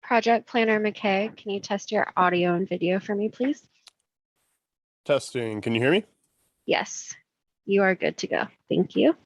Project Planner McKay, can you test your audio and video for me, please? Testing. Can you hear me? Yes, you are good to go. Thank you.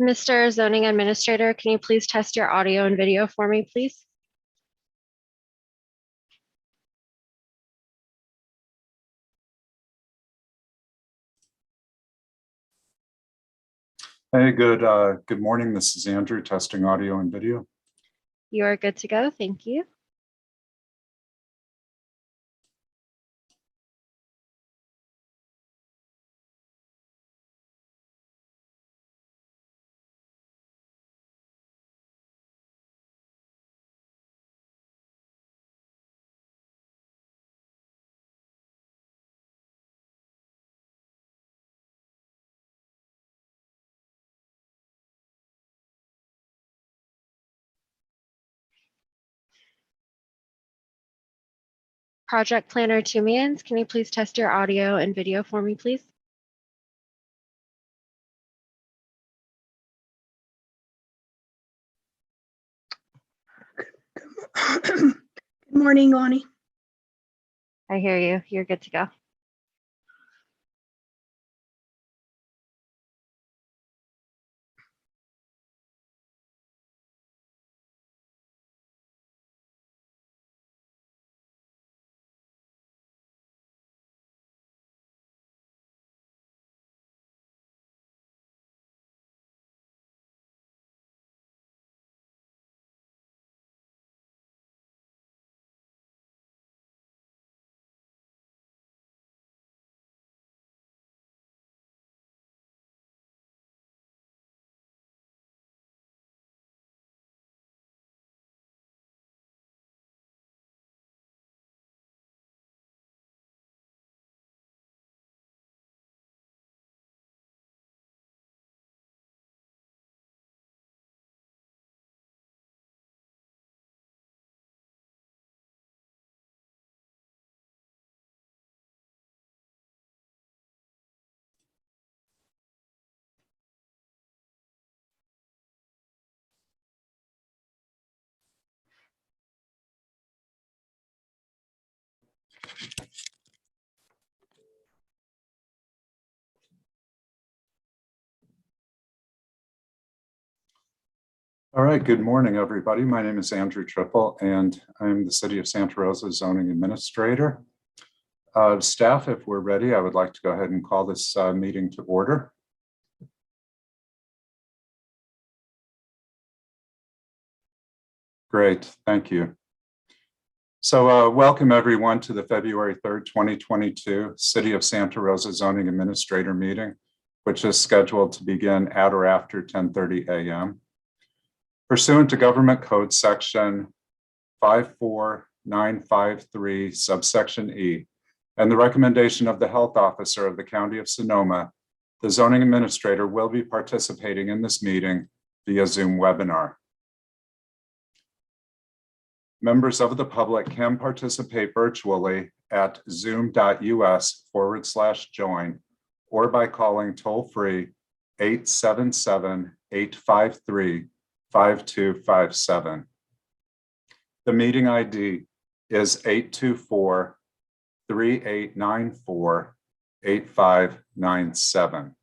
Mr. Zoning Administrator, can you please test your audio and video for me, please? Hey, good morning. This is Andrew, testing audio and video. You are good to go. Thank you. Project Planner Tumians, can you please test your audio and video for me, please? Good morning, Lonnie. I hear you. You're good to go. All right, good morning, everybody. My name is Andrew Triple, and I'm the City of Santa Rosa Zoning Administrator. Staff, if we're ready, I would like to go ahead and call this meeting to order. Great, thank you. So welcome everyone to the February 3rd, 2022 City of Santa Rosa Zoning Administrator meeting, which is scheduled to begin at or after 10:30 a.m. Pursuant to Government Code Section 54953, subsection E, and the recommendation of the Health Officer of the County of Sonoma, the Zoning Administrator will be participating in this meeting via Zoom webinar. Members of the public can participate virtually at zoom.us/join or by calling toll-free 877-853-5257. The meeting ID is 824-3894-8597.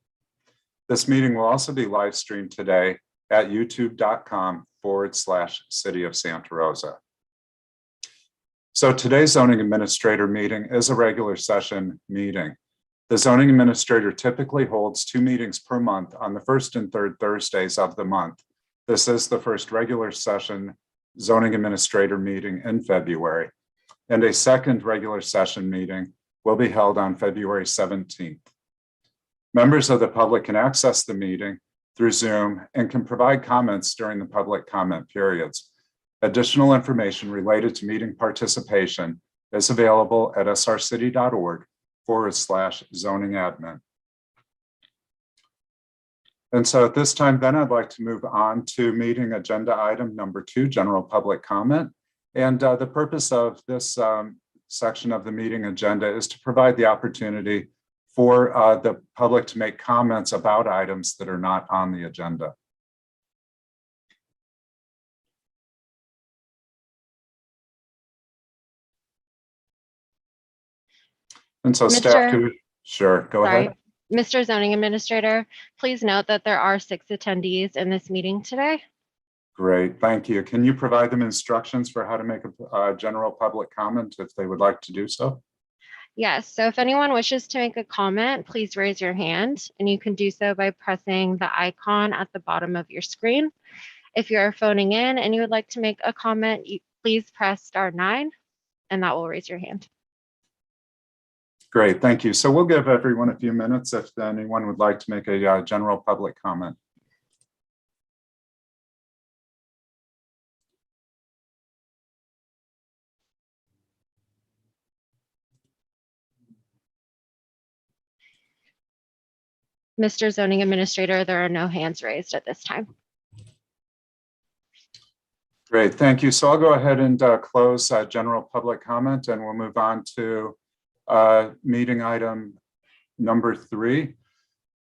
This meeting will also be live streamed today at youtube.com/City of Santa Rosa. So today's zoning administrator meeting is a regular session meeting. The zoning administrator typically holds 2 meetings per month on the first and third Thursdays of the month. This is the first regular session zoning administrator meeting in February, and a second regular session meeting will be held on February 17th. Members of the public can access the meeting through Zoom and can provide comments during the public comment periods. Additional information related to meeting participation is available at srcity.org/zoning admin. And so at this time, then I'd like to move on to meeting agenda item number 2, general public comment. And the purpose of this section of the meeting agenda is to provide the opportunity for the public to make comments about items that are not on the agenda. And so staff, sure, go ahead. Mr. Zoning Administrator, please note that there are 6 attendees in this meeting today. Great, thank you. Can you provide them instructions for how to make a general public comment if they would like to do so? Yes, so if anyone wishes to make a comment, please raise your hand, and you can do so by pressing the icon at the bottom of your screen. If you're phoning in and you would like to make a comment, please press *9, and that will raise your hand. Great, thank you. So we'll give everyone a few minutes if anyone would like to make a general public comment. Mr. Zoning Administrator, there are no hands raised at this time. Great, thank you. So I'll go ahead and close general public comment, and we'll move on to meeting item number 3,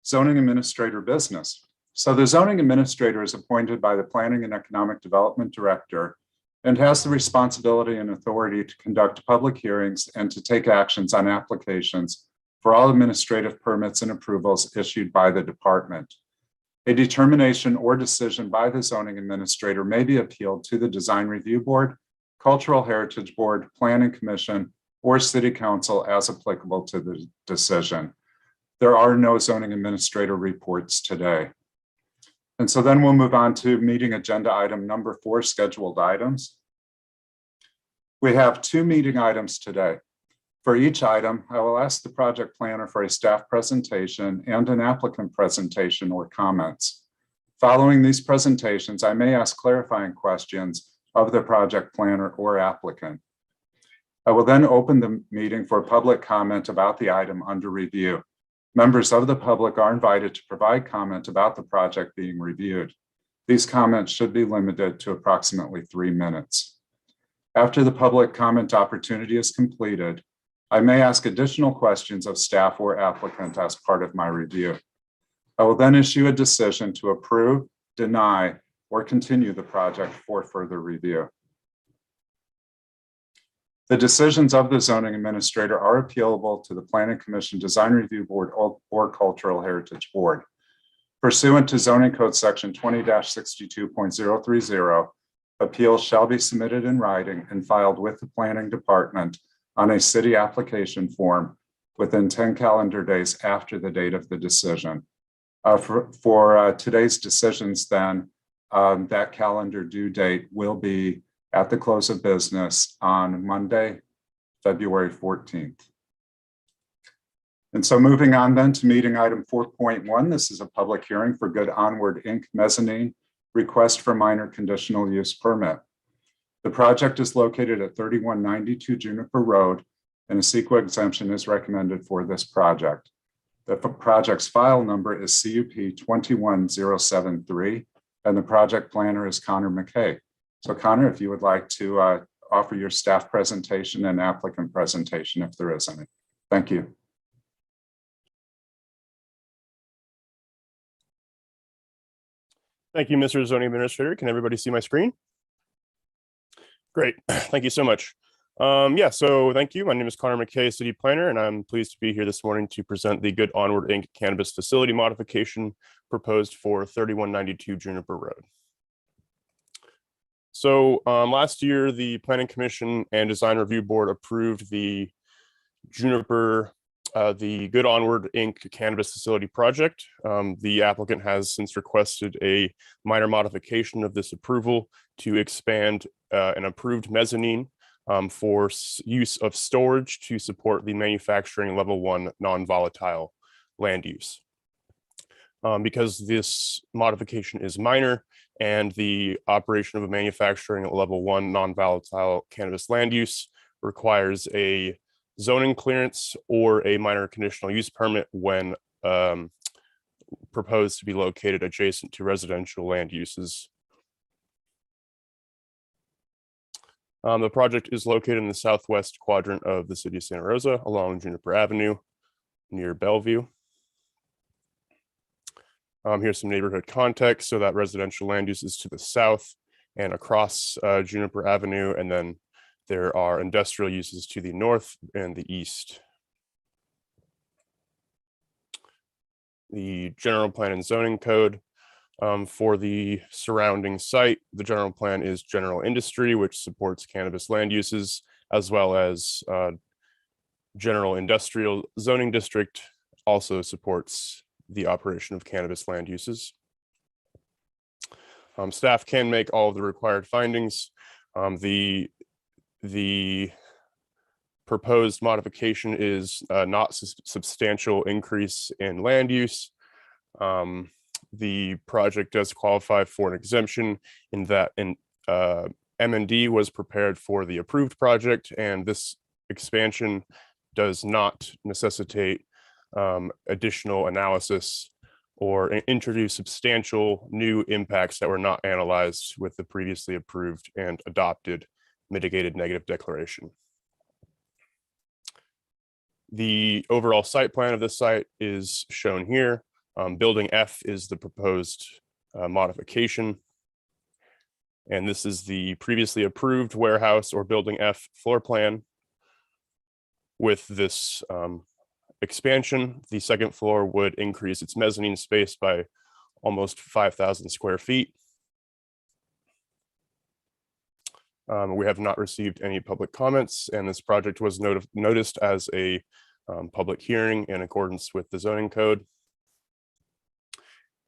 zoning administrator business. So the zoning administrator is appointed by the Planning and Economic Development Director and has the responsibility and authority to conduct public hearings and to take actions on applications for all administrative permits and approvals issued by the department. A determination or decision by the zoning administrator may be appealed to the Design Review Board, Cultural Heritage Board, Planning Commission, or City Council as applicable to the decision. There are no zoning administrator reports today. And so then we'll move on to meeting agenda item number 4, scheduled items. We have 2 meeting items today. For each item, I will ask the project planner for a staff presentation and an applicant presentation or comments. Following these presentations, I may ask clarifying questions of the project planner or applicant. I will then open the meeting for public comment about the item under review. Members of the public are invited to provide comment about the project being reviewed. These comments should be limited to approximately 3 minutes. After the public comment opportunity is completed, I may ask additional questions of staff or applicant as part of my review. I will then issue a decision to approve, deny, or continue the project for further review. The decisions of the zoning administrator are appealable to the Planning Commission, Design Review Board, or Cultural Heritage Board. Pursuant to Zoning Code Section 20-62.030, appeals shall be submitted in writing and filed with the Planning Department on a city application form within 10 calendar days after the date of the decision. For today's decisions then, that calendar due date will be at the close of business on Monday, February 14th. And so moving on then to meeting item 4.1, this is a public hearing for Good Onward Inc. Mezzanine Request for Minor Conditional Use Permit. The project is located at 3192 Juniper Road, and a CEQA exemption is recommended for this project. The project's file number is CUP 21073, and the project planner is Connor McKay. So Connor, if you would like to offer your staff presentation and applicant presentation, if there is any. Thank you. Thank you, Mr. Zoning Administrator. Can everybody see my screen? Great, thank you so much. So thank you. My name is Connor McKay, City Planner, and I'm pleased to be here this morning to present the Good Onward Inc. Cannabis Facility Modification proposed for 3192 Juniper Road. So last year, the Planning Commission and Design Review Board approved the the Good Onward Inc. Cannabis Facility Project. The applicant has since requested a minor modification of this approval to expand an approved mezzanine for use of storage to support the manufacturing level 1 non-volatile land use. Because this modification is minor and the operation of a manufacturing level 1 non-volatile cannabis land use requires a zoning clearance or a minor conditional use permit when proposed to be located adjacent to residential land uses. The project is located in the southwest quadrant of the city of Santa Rosa along Juniper Avenue near Bellevue. Here's some neighborhood context. So that residential land use is to the south and across Juniper Avenue, and then there are industrial uses to the north and the east. the general plan and zoning code. For the surrounding site, the general plan is general industry, which supports cannabis land uses, as well as general industrial zoning district also supports the operation of cannabis land uses. Staff can make all of the required findings. The proposed modification is not substantial increase in land use. The project does qualify for an exemption in that M&D was prepared for the approved project, and this expansion does not necessitate additional analysis or introduce substantial new impacts that were not analyzed with the previously approved and adopted mitigated negative declaration. The overall site plan of this site is shown here. Building F is the proposed modification. And this is the previously approved warehouse or Building F floor plan. With this expansion, the second floor would increase its mezzanine space by almost 5,000 square feet. We have not received any public comments, and this project was noticed as a public hearing in accordance with the zoning code.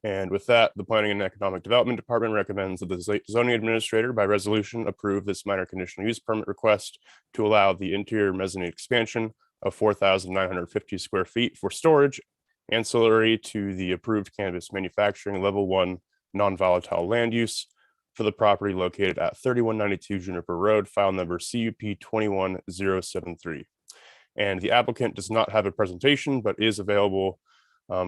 And with that, the Planning and Economic Development Department recommends that the zoning administrator by resolution approve this minor conditional use permit request to allow the interior mezzanine expansion of 4,950 square feet for storage ancillary to the approved cannabis manufacturing level 1 non-volatile land use for the property located at 3192 Juniper Road, file number CUP 21073. And the applicant does not have a presentation, but is available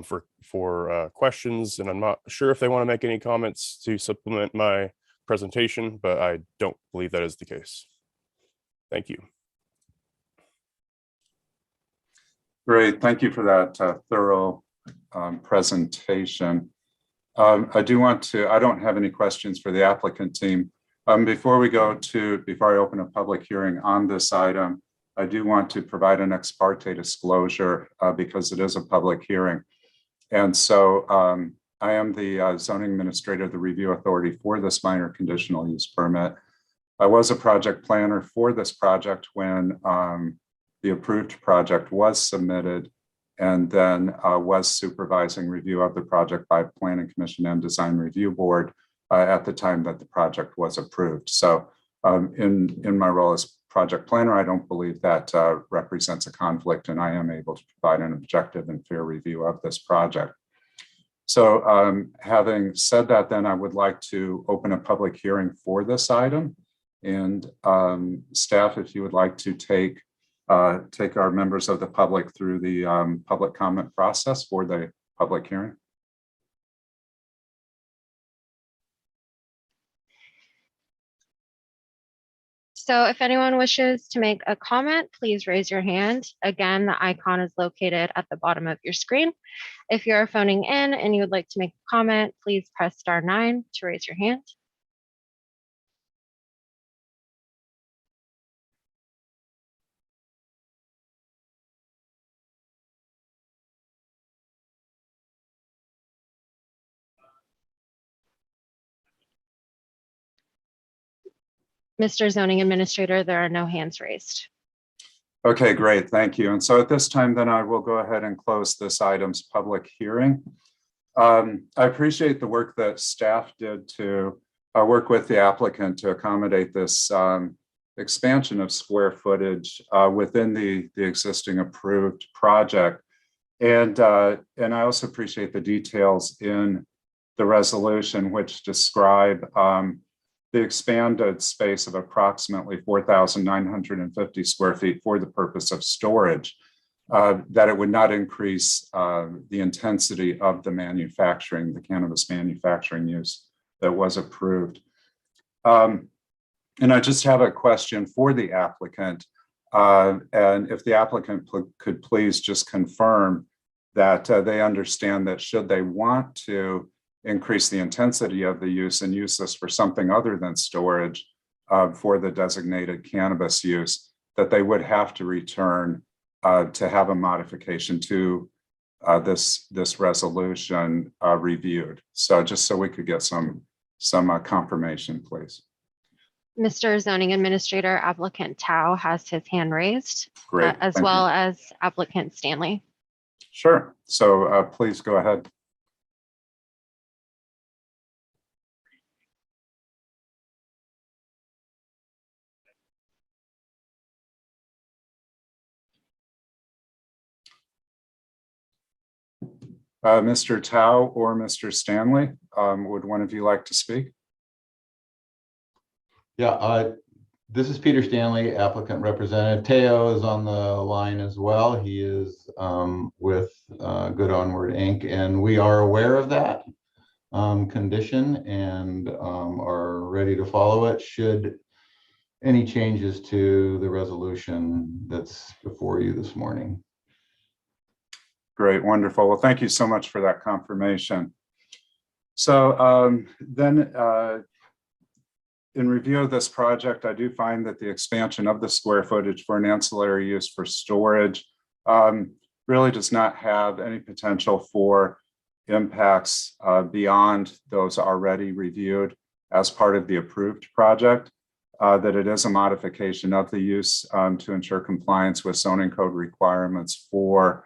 for questions. And I'm not sure if they want to make any comments to supplement my presentation, but I don't believe that is the case. Thank you. Great, thank you for that thorough presentation. I don't have any questions for the applicant team. Before I open a public hearing on this item, I do want to provide an ex parte disclosure because it is a public hearing. And so I am the zoning administrator, the review authority for this minor conditional use permit. I was a project planner for this project when the approved project was submitted, and then was supervising review of the project by Planning Commission and Design Review Board at the time that the project was approved. So in my role as project planner, I don't believe that represents a conflict, and I am able to provide an objective and fair review of this project. So having said that, then I would like to open a public hearing for this item. And staff, if you would like to take our members of the public through the public comment process for the public hearing. So if anyone wishes to make a comment, please raise your hand. Again, the icon is located at the bottom of your screen. If you're phoning in and you would like to make a comment, please press *9 to raise your hand. Mr. Zoning Administrator, there are no hands raised. Okay, great, thank you. And so at this time, then I will go ahead and close this item's public hearing. I appreciate the work that staff did to work with the applicant to accommodate this expansion of square footage within the existing approved project. And I also appreciate the details in the resolution which describe the expanded space of approximately 4,950 square feet for the purpose of storage, that it would not increase the intensity of the cannabis manufacturing use that was approved. And I just have a question for the applicant. And if the applicant could please just confirm that they understand that should they want to increase the intensity of the use and use this for something other than storage for the designated cannabis use, that they would have to return to have a modification to this resolution reviewed. So just so we could get some confirmation, please. Mr. Zoning Administrator, applicant Tao has his hand raised, Great. as thank you. well as applicant Stanley. Sure. So please go ahead. Mr. Tao or Mr. Stanley, would one of you like to speak? Yeah, this is Peter Stanley, applicant representative. Teo is on the line as well. He is with Good Onward Inc. And we are aware of that condition and are ready to follow it should any changes to the resolution that's before you this morning. Great, wonderful. Well, thank you so much for that confirmation. So then in review of this project, I do find that the expansion of the square footage for an ancillary use for storage really does not have any potential for impacts beyond those already reviewed as part of the approved project, that it is a modification of the use to ensure compliance with zoning code requirements for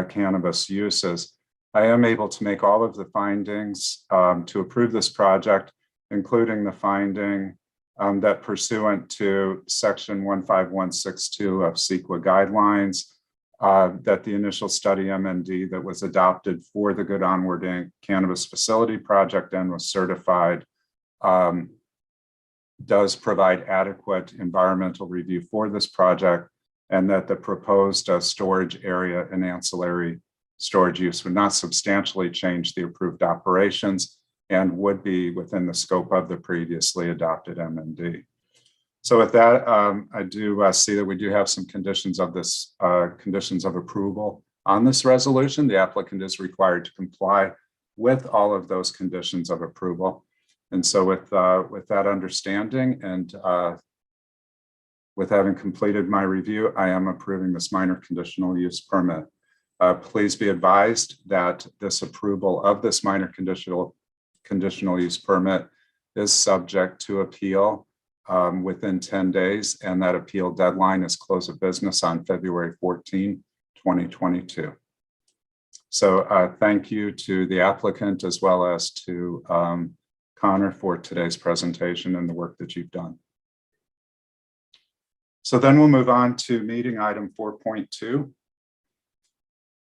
cannabis uses. I am able to make all of the findings to approve this project, including the finding that pursuant to section 15162 of CEQA guidelines, that the initial study MND that was adopted for the Good Onward Inc. cannabis facility project and was certified does provide adequate environmental review for this project, and that the proposed storage area and ancillary storage use would not substantially change the approved operations and would be within the scope of the previously adopted MND. So with that, I do see that we do have some conditions of this conditions of approval on this resolution. The applicant is required to comply with all of those conditions of approval. And so with that understanding and with having completed my review, I am approving this minor conditional use permit. Please be advised that this approval of this minor conditional use permit is subject to appeal within 10 days, and that appeal deadline is close of business on February 14, 2022. So thank you to the applicant as well as to Connor for today's presentation and the work that you've done. So then we'll move on to meeting item 4.2.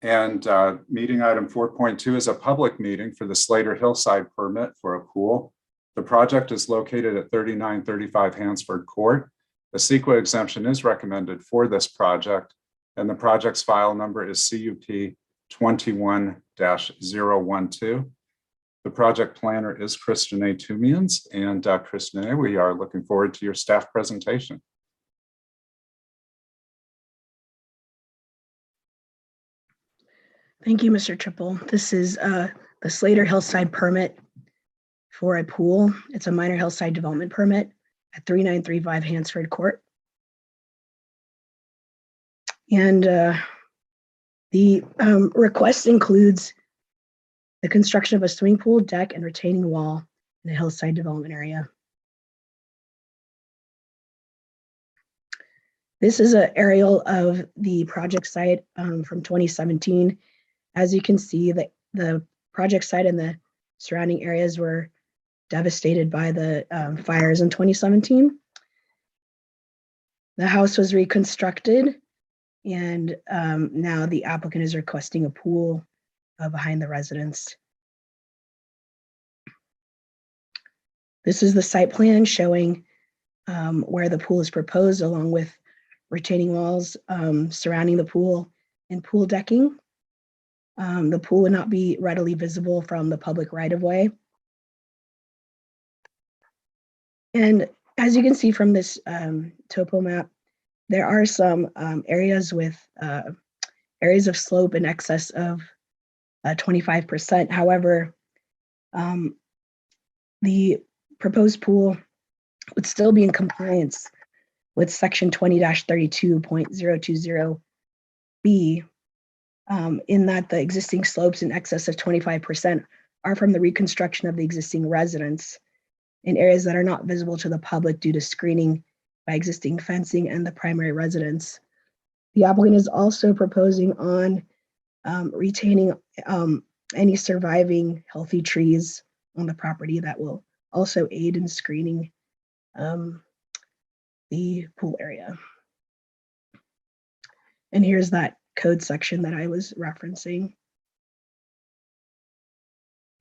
And meeting item 4.2 is a public meeting for the Slater Hillside permit for a pool. The project is located at 3935 Hansford Court. The CEQA exemption is recommended for this project, and the project's file number is CUP 21-012. The project planner is Kristen A. Tumians, and Kristen A., we are looking forward to your staff presentation. Thank you, Mr. Triple. This is the Slater Hillside permit for a pool. It's a minor hillside development permit at 3935 Hansford Court. And the request includes the construction of a swimming pool, deck, and retaining wall in the hillside development area. This is an aerial of the project site from 2017. As you can see, the project site and the surrounding areas were devastated by the fires in 2017. The house was reconstructed, and now the applicant is requesting a pool behind the residence. This is the site plan showing where the pool is proposed, along with retaining walls surrounding the pool and pool decking. The pool would not be readily visible from the public right-of-way. And as you can see from this topo map, there are some areas with areas of slope in excess of 25%. However, the proposed pool would still be in compliance with section 20-32.020B in that the existing slopes in excess of 25% are from the reconstruction of the existing residence in areas that are not visible to the public due to screening by existing fencing and the primary residence. The applicant is also proposing on retaining any surviving healthy trees on the property that will also aid in screening the pool area. And here's that code section that I was referencing.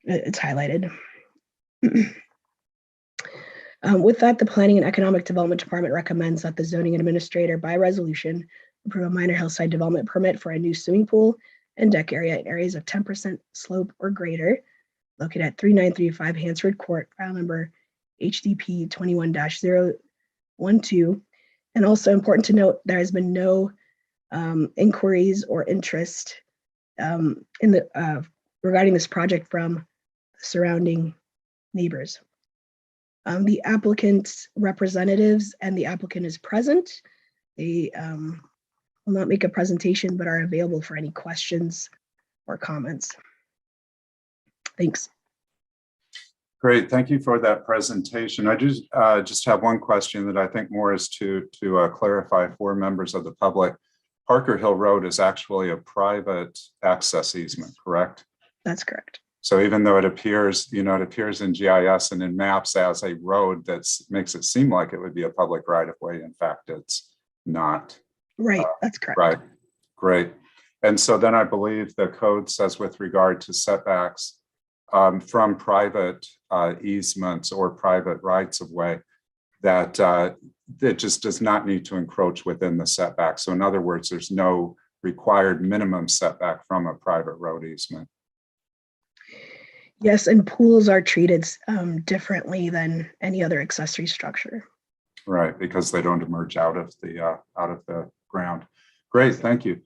It's highlighted. With that, the Planning and Economic Development Department recommends that the zoning administrator by resolution approve a minor hillside development permit for a new swimming pool and deck area in areas of 10% slope or greater, located at 3935 Hansford Court, file number HDP 21-012. And also important to note, there has been no inquiries or interest regarding this project from surrounding neighbors. The applicant's representatives and the applicant is present. They will not make a presentation, but are available for any questions or comments. Thanks. Great, thank you for that presentation. I just have one question that I think more is to clarify for members of the public. Parker Hill Road is actually a private access easement, correct? That's correct. So even though it appears, it appears in GIS and in maps as a road that makes it seem like it would be a public right of way, in fact, it's not. Right, that's correct. Right, great. And so then I believe the code says with regard to setbacks from private easements or private rights of way, that it just does not need to encroach within the setback. So in other words, there's no required minimum setback from a private road easement. Yes, and pools are treated differently than any other accessory structure. Right, because they don't emerge out of the ground. Great, thank you.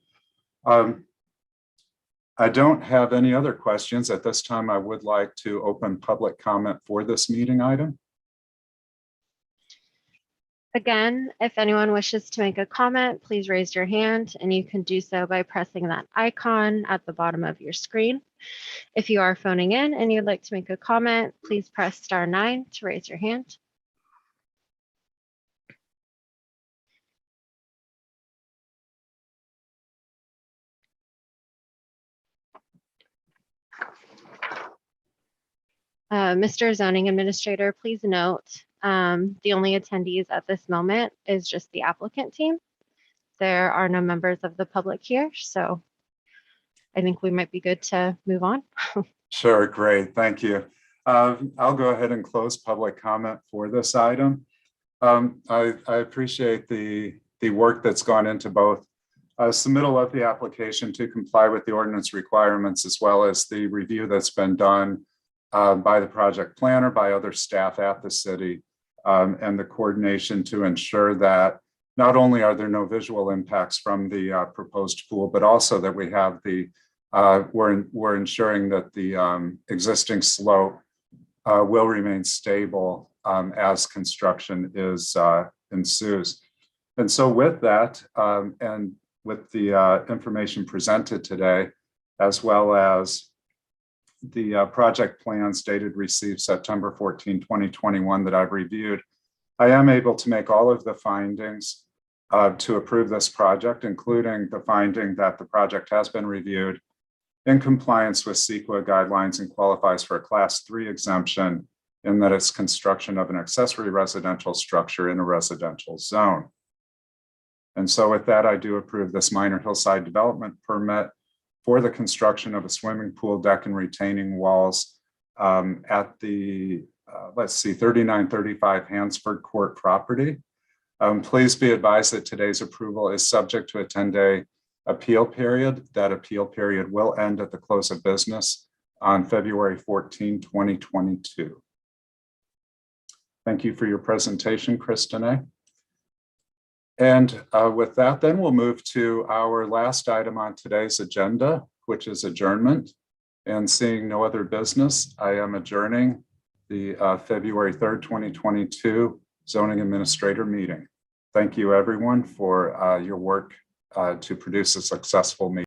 I don't have any other questions at this time. I would like to open public comment for this meeting item. Again, if anyone wishes to make a comment, please raise your hand, and you can do so by pressing that icon at the bottom of your screen. If you are phoning in and you'd like to make a comment, please press *9 to raise your hand. Mr. Zoning Administrator, please note the only attendees at this moment is just the applicant team. There are no members of the public here, so I think we might be good to move on. Sure, great, thank you. I'll go ahead and close public comment for this item. I appreciate the work that's gone into both submittal of the application to comply with the ordinance requirements, as well as the review that's been done by the project planner, by other staff at the city, and the coordination to ensure that not only are there no visual impacts from the proposed pool, but also that we have the, we're ensuring that the existing slope will remain stable as construction ensues. And so with that, and with the information presented today, as well as the project plans dated received September 14, 2021 that I've reviewed, I am able to make all of the findings to approve this project, including the finding that the project has been reviewed in compliance with CEQA guidelines and qualifies for a Class 3 exemption in that it's construction of an accessory residential structure in a residential zone. And so with that, I do approve this minor hillside development permit for the construction of a swimming pool, deck, and retaining walls at the, 3935 Hansford Court property. Please be advised that today's approval is subject to a 10-day appeal period. That appeal period will end at the close of business on February 14, 2022. Thank you for your presentation, Kristine. And with that, then we'll move to our last item on today's agenda, which is adjournment. And seeing no other business, I am adjourning the February 3rd, 2022 Zoning Administrator meeting. Thank you, everyone, for your work to produce a successful meeting.